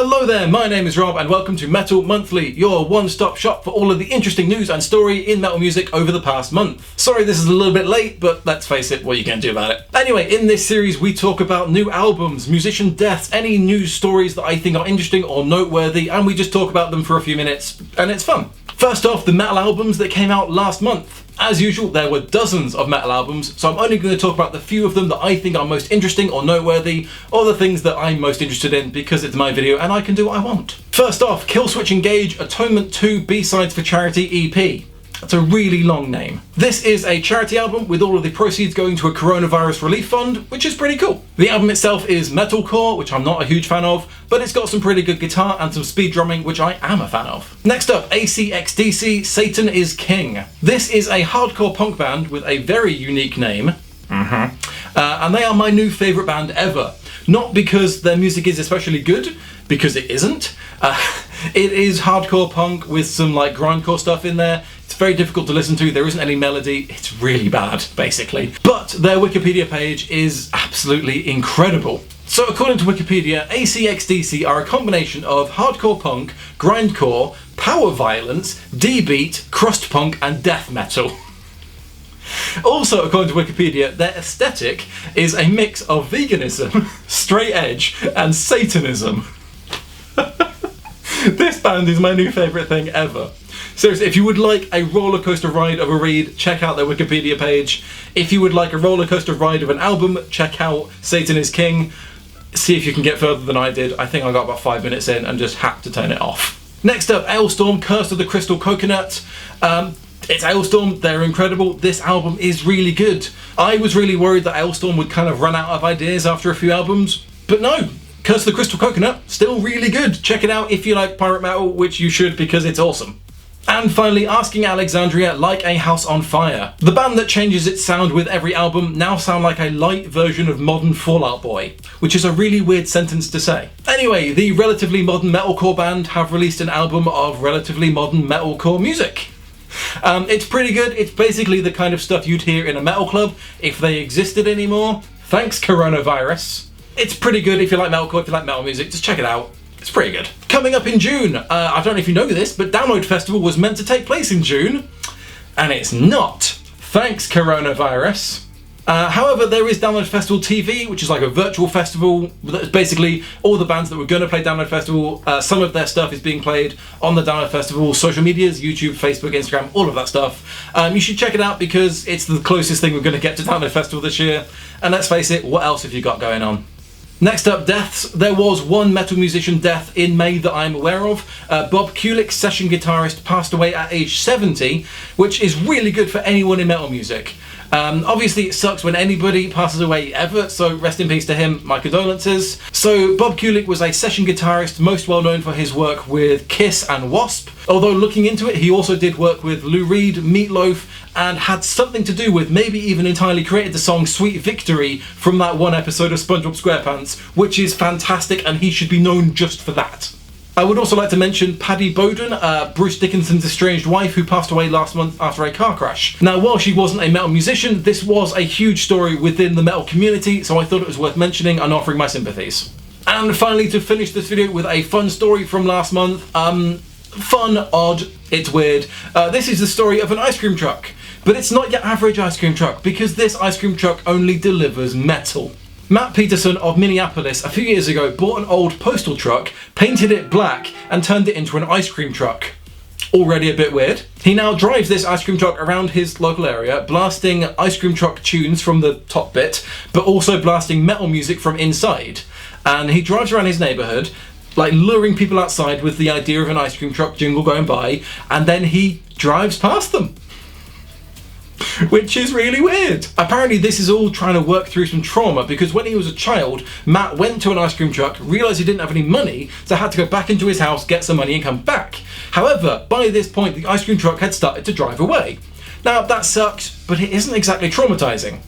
Hello there, my name is Rob and welcome to Metal Monthly, your one-stop shop for all of the interesting news and story in metal music over the past month. Sorry this is a little bit late, but let's face it, what are you going to do about it? Anyway, in this series we talk about new albums, musician deaths, any news stories that I think are interesting or noteworthy, and we just talk about them for a few minutes, and it's fun. First off, the metal albums that came out last month. As usual, there were dozens of metal albums, so I'm only going to talk about the few of them that I think are most interesting or noteworthy, or the things that I'm most interested in because it's my video and I can do what I want. First off, Killswitch Engage Atonement 2 B-Sides for Charity EP. That's a really long name. This is a charity album with all of the proceeds going to a coronavirus relief fund, which is pretty cool. The album itself is metalcore, which I'm not a huge fan of, but it's got some pretty good guitar and some speed drumming, which I am a fan of. Next up, ACXDC Satan is King. This is a hardcore punk band with a very unique name. And they are my new favourite band ever. Not because their music is especially good, because it isn't. It is hardcore punk with some like grindcore stuff in there. It's very difficult to listen to, there isn't any melody, it's really bad, basically. But their Wikipedia page is absolutely incredible. So according to Wikipedia, ACXDC are a combination of hardcore punk, grindcore, power violence, D-beat, crust punk and death metal. Also, according to Wikipedia, their aesthetic is a mix of veganism, straight edge and Satanism. This band is my new favourite thing ever. Seriously, if you would like a roller coaster ride of a read, check out their Wikipedia page. If you would like a roller coaster ride of an album, check out Satan is King. See if you can get further than I did. I think I got about 5 minutes in and just had to turn it off. Next up, Ailstorm, Curse of the Crystal Coconut. It's Ailstorm, they're incredible. This album is really good. I was really worried that Ailstorm would kind of run out of ideas after a few albums, but no. Curse of the Crystal Coconut, still really good. Check it out if you like pirate metal, which you should because it's awesome. And finally, Asking Alexandria, Like a House on Fire. The band that changes its sound with every album now sound like a light version of modern Fall Out Boy, which is a really weird sentence to say. Anyway, the relatively modern metalcore band have released an album of relatively modern metalcore music. It's pretty good. It's basically the kind of stuff you'd hear in a metal club if they existed anymore. Thanks, coronavirus. It's pretty good if you like metalcore, if you like metal music, just check it out. It's pretty good. Coming up in June, I don't know if you know this, but Download Festival was meant to take place in June, and it's not. Thanks, coronavirus. However, there is Download Festival TV, which is like a virtual festival. That's basically all the bands that were going to play Download Festival. Some of their stuff is being played on the Download Festival social medias, YouTube, Facebook, Instagram, all of that stuff. You should check it out because it's the closest thing we're going to get to Download Festival this year. And let's face it, what else have you got going on? Next up, deaths. There was one metal musician death in May that I'm aware of. Bob Kulick, session guitarist, passed away at age 70, which is really good for anyone in metal music. Obviously it sucks when anybody passes away ever, so rest in peace to him, my condolences. So Bob Kulick was a session guitarist, most well known for his work with Kiss and Wasp. Although looking into it, he also did work with Lou Reed, Meatloaf, and had something to do with, maybe even entirely created the song Sweet Victory from that one episode of SpongeBob SquarePants, which is fantastic and he should be known just for that. I would also like to mention Paddy Bowden, Bruce Dickinson's estranged wife, who passed away last month after a car crash. Now, while she wasn't a metal musician, this was a huge story within the metal community, so I thought it was worth mentioning and offering my sympathies. And finally, to finish this video with a fun story from last month. Fun, odd, it's weird. This is the story of an ice cream truck. But it's not your average ice cream truck, because this ice cream truck only delivers metal. Matt Peterson of Minneapolis a few years ago bought an old postal truck, painted it black, and turned it into an ice cream truck. Already a bit weird. He now drives this ice cream truck around his local area, blasting ice cream truck tunes from the top bit, but also blasting metal music from inside. And he drives around his neighbourhood, like luring people outside with the idea of an ice cream truck jingle going by, and then he drives past them. Which is really weird. Apparently this is all trying to work through some trauma, because when he was a child, Matt went to an ice cream truck, realised he didn't have any money, so had to go back into his house, get some money and come back. However, by this point the ice cream truck had started to drive away. Now that sucks, but it isn't exactly traumatising.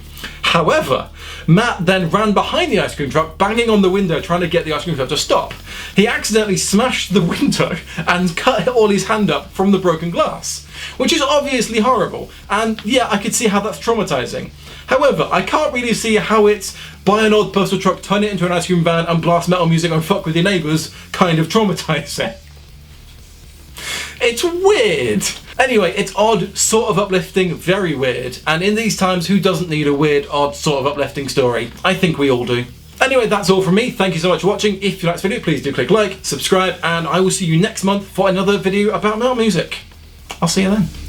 However, Matt then ran behind the ice cream truck, banging on the window trying to get the ice cream truck to stop. He accidentally smashed the window and cut all his hand up from the broken glass, which is obviously horrible, and yeah, I could see how that's traumatising. However, I can't really see how it's buy an old postal truck, turn it into an ice cream van and blast metal music and fuck with your neighbours kind of traumatising. It's weird. Anyway, it's odd, sort of uplifting, very weird. And in these times, who doesn't need a weird, odd, sort of uplifting story? I think we all do. Anyway, that's all from me. Thank you so much for watching. If you liked this video, please do click like, subscribe, and I will see you next month for another video about metal music. I'll see you then.